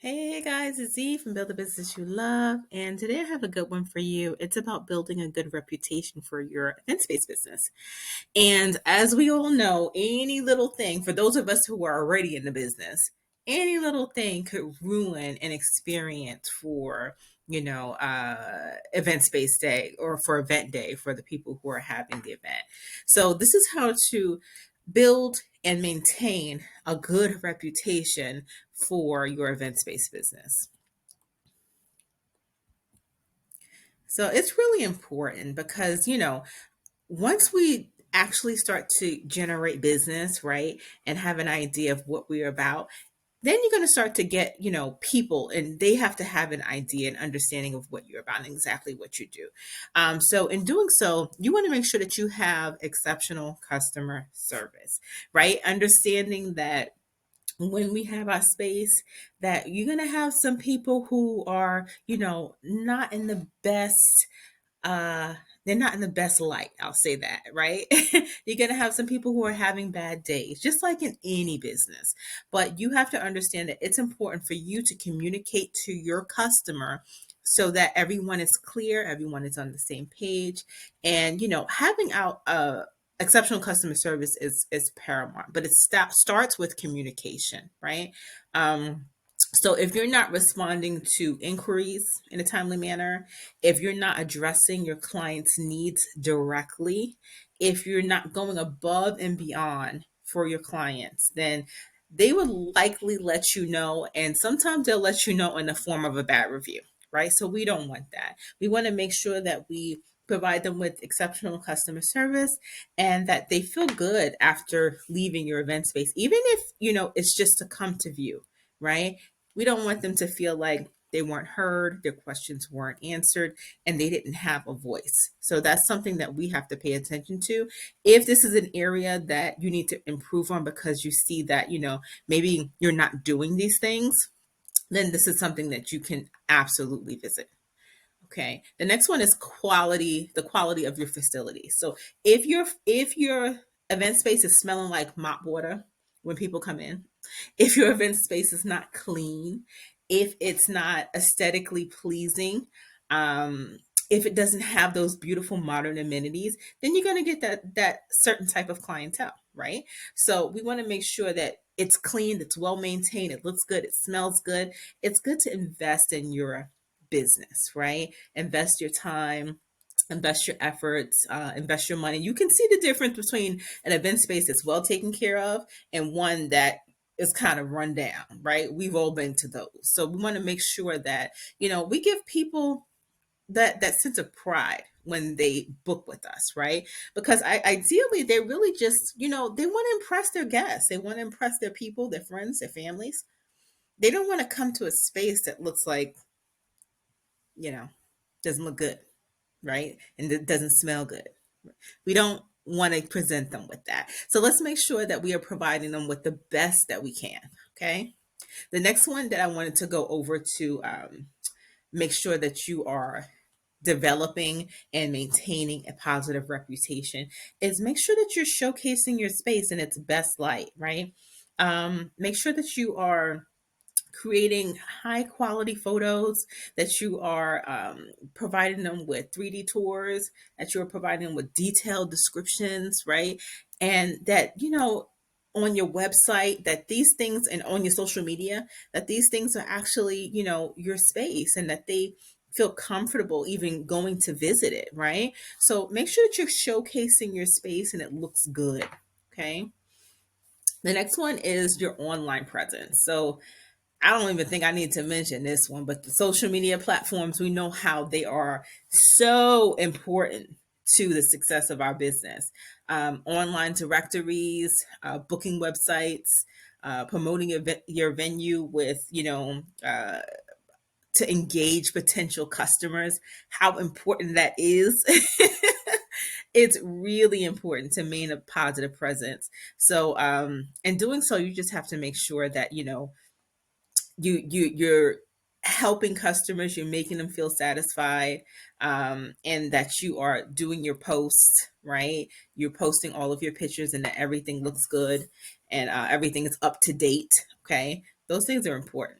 Hey guys, it's Z from Build a Business You Love, and today I have a good one for you. It's about building a good reputation for your events-based business. And as we all know, any little thing, for those of us who are already in the business, any little thing could ruin an experience for, events-based day or for event day for the people who are having the event. So this is how to build and maintain a good reputation for your events-based business. So it's really important because, once we actually start to generate business, right, and have an idea of what we're about, then you're going to start to get, people, and they have to have an idea and understanding of what you're about and exactly what you do. So in doing so, you want to make sure that you have exceptional customer service, right? Understanding that when we have our space, that you're going to have some people who are, not in the best uh they're not in the best light. I'll say that, right? You're going to have some people who are having bad days, just like in any business. But you have to understand that it's important for you to communicate to your customer so that everyone is clear, everyone is on the same page. And, having out exceptional customer service is paramount, but starts with communication, right? So if you're not responding to inquiries in a timely manner, if you're not addressing your client's needs directly, if you're not going above and beyond for your clients, then they would likely let you know. And sometimes they'll let you know in the form of a bad review, right? So we don't want that. We want to make sure that we provide them with exceptional customer service and that they feel good after leaving your event space, even if, it's just to come to view, right? We don't want them to feel like they weren't heard, their questions weren't answered, and they didn't have a voice. So that's something that we have to pay attention to. If this is an area that you need to improve on because you see that, maybe you're not doing these things, then this is something that you can absolutely visit. Okay. The next one is the quality of your facility. So if your event space is smelling like mop water when people come in, if your event space is not clean, if it's not aesthetically pleasing, if it doesn't have those beautiful modern amenities, then you're going to get that certain type of clientele, right? So we want to make sure that it's clean, it's well maintained, it looks good, it smells good. It's good to invest in your business, right? Invest your time, invest your efforts, invest your money. You can see the difference between an event space that's well taken care of and one that is kind of run down, right? We've all been to those. So we want to make sure that, we give people that sense of pride when they book with us, right? Because ideally they really just, they want to impress their guests. They want to impress their people, their friends, their families. They don't want to come to a space that looks like, you know, doesn't look good, right? And it doesn't smell good. We don't want to present them with that. So let's make sure that we are providing them with the best that we can. Okay. The next one that I wanted to go over to make sure that you are developing and maintaining a positive reputation is make sure that you're showcasing your space in its best light, right? Make sure that you are creating high quality photos, that you are providing them with 3D tours, that you're providing them with detailed descriptions, right? And that, on your website, that these things, and on your social media, that these things are actually, your space, and that they feel comfortable even going to visit it, right? So make sure that you're showcasing your space and it looks good. Okay. The next one is your online presence. So I don't even think I need to mention this one, but the social media platforms, we know how they are so important to the success of our business. Online directories, booking websites, promoting your venue with, to engage potential customers, how important that is. It's really important to maintain a positive presence. So, in doing so, you just have to make sure that, you're helping customers, you're making them feel satisfied, and that you are doing your posts right, you're posting all of your pictures and that everything looks good and everything is up to date. Okay, those things are important.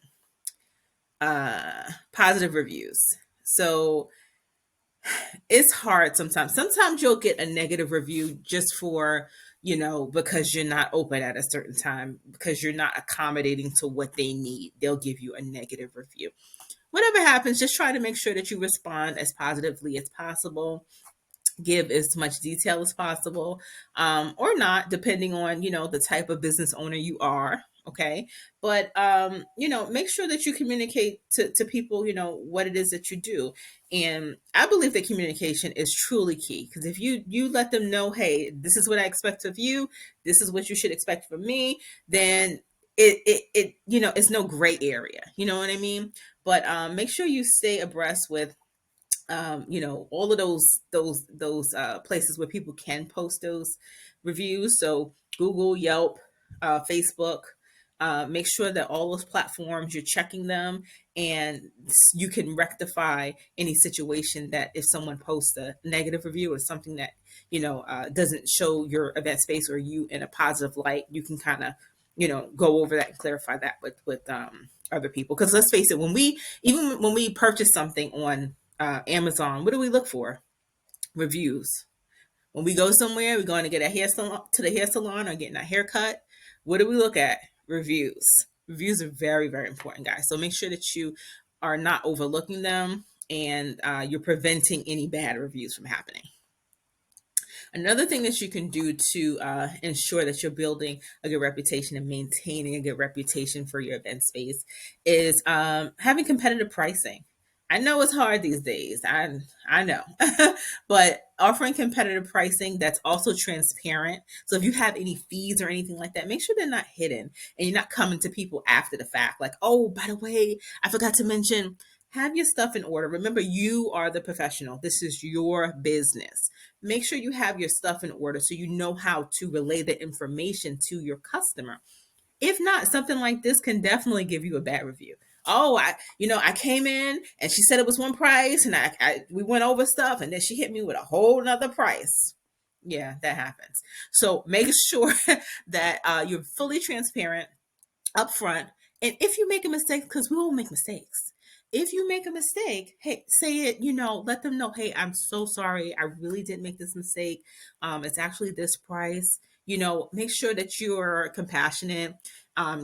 positive reviews. So it's hard sometimes. Sometimes you'll get a negative review just for, because you're not open at a certain time, because you're not accommodating to what they need. They'll give you a negative review. Whatever happens, just try to make sure that you respond as positively as possible, give as much detail as possible, or not, depending on the type of business owner you are. Okay, but make sure that you communicate to people what it is that you do. And I believe that communication is truly key, because if you let them know, hey, this is what I expect of you, this is what you should expect from me, then it's no gray area, you know what I mean? But make sure you stay abreast with all of those places where people can post those reviews. So Google, Yelp, Facebook. Make sure that all those platforms you're checking them, and you can rectify any situation that if someone posts a negative review or something that doesn't show your event space or you in a positive light, you can kind of go over that and clarify that with other people. Because let's face it, even when we purchase something on Amazon, what do we look for? Reviews. When we go somewhere, we're going to get a hair salon, to the hair salon, or getting a haircut. What do we look at? Reviews. Reviews are very, very important, guys. So make sure that you are not overlooking them, and you're preventing any bad reviews from happening. Another thing that you can do to ensure that you're building a good reputation and maintaining a good reputation for your event space is having competitive pricing. I know it's hard these days. I know, but offering competitive pricing that's also transparent. So if you have any fees or anything like that, make sure they're not hidden, and you're not coming to people after the fact, like, oh, by the way, I forgot to mention. Have your stuff in order. Remember, you are the professional. This is your business. Make sure you have your stuff in order so you know how to relay the information to your customer. If not, something like this can definitely give you a bad review. Oh, I came in and she said it was one price, and we went over stuff, and then she hit me with a whole nother price. Yeah, that happens. So make sure that you're fully transparent up front. And if you make a mistake, because we all make mistakes, if you make a mistake, hey, say it, let them know, hey, I'm so sorry. I really did make this mistake. It's actually this price. Make sure that you're compassionate,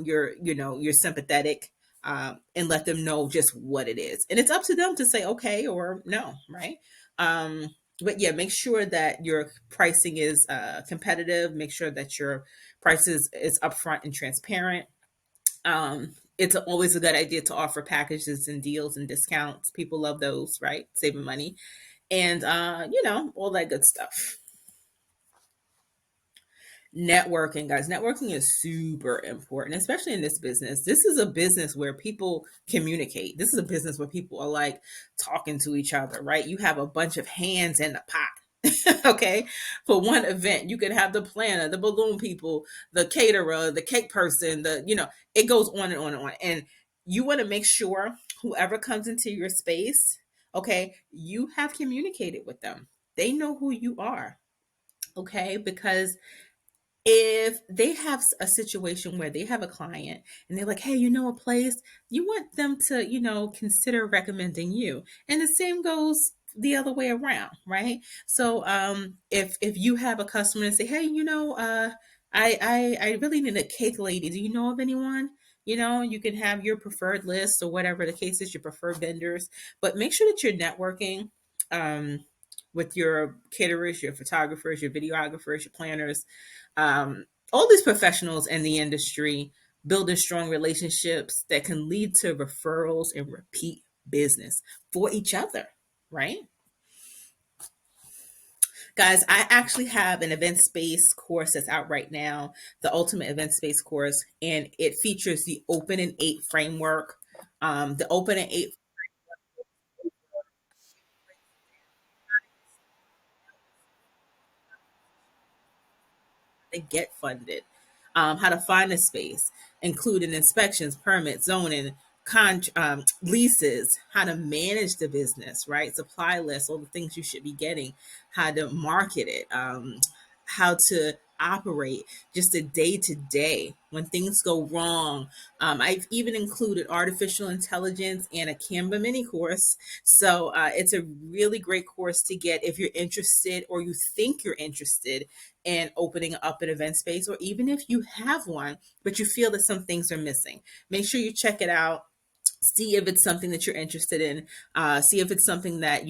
you're sympathetic, and let them know just what it is. And it's up to them to say okay or no, right? But yeah, make sure that your pricing is competitive. Make sure that your price is upfront and transparent. It's always a good idea to offer packages and deals and discounts. People love those, right? Saving money, and all that good stuff. Networking, guys. Networking is super important, especially in this business. This is a business where people communicate. This is a business where people are like talking to each other, right? You have a bunch of hands in the pot. Okay, for one event, you could have the planner, the balloon people, the caterer, the cake person, it goes on and on and on. And you want to make sure whoever comes into your space, okay, you have communicated with them. They know who you are, okay? Because if they have a situation where they have a client and they're like, hey, a place, you want them to, consider recommending you. And the same goes the other way around, right? So if you have a customer and say, hey, I really need a cake lady. Do you know of anyone? You can have your preferred list or whatever the case is, your preferred vendors, but make sure that you're networking with your caterers, your photographers, your videographers, your planners, all these professionals in the industry, building strong relationships that can lead to referrals and repeat business for each other, right? Guys, I actually have an event space course that's out right now, the Ultimate Event Space course, and it features the Open and 8 framework. The Open and 8 they get funded, how to find a space, including inspections, permits, zoning, leases, how to manage the business, right? Supply lists, all the things you should be getting, how to market it, how to operate just a day to day when things go wrong. I've even included artificial intelligence and a Canva mini course. So it's a really great course to get if you're interested or you think you're interested in opening up an event space, or even if you have one, but you feel that some things are missing. Make sure you check it out, see if it's something that you're interested in, see if it's something that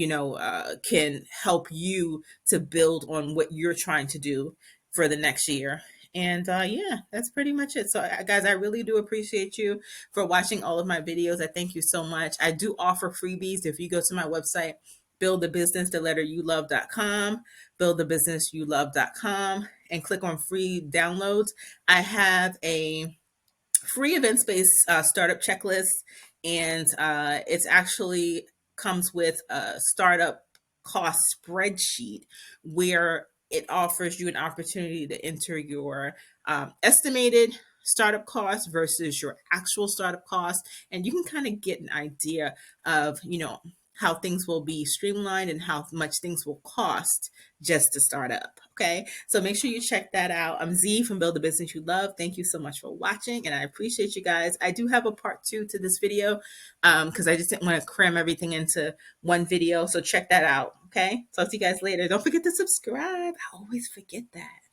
can help you to build on what you're trying to do for the next year. And yeah, that's pretty much it. So guys, I really do appreciate you for watching all of my videos. I thank you so much. I do offer freebies. If you go to my website, build the business the letter you love.com, buildthebusinessyouLove.com, and click on free downloads. I have a free event space startup checklist, and it's actually comes with a startup cost spreadsheet where it offers you an opportunity to enter your estimated startup cost versus your actual startup cost, and you can kind of get an idea of how things will be streamlined and how much things will cost just to start up. Okay, so make sure you check that out. I'm Z from Build the Business You Love. Thank you so much for watching, and I appreciate you guys. I do have a part 2 to this video because I just didn't want to cram everything into one video. So check that out. Okay, talk to you guys later. Don't forget to subscribe. I always forget that.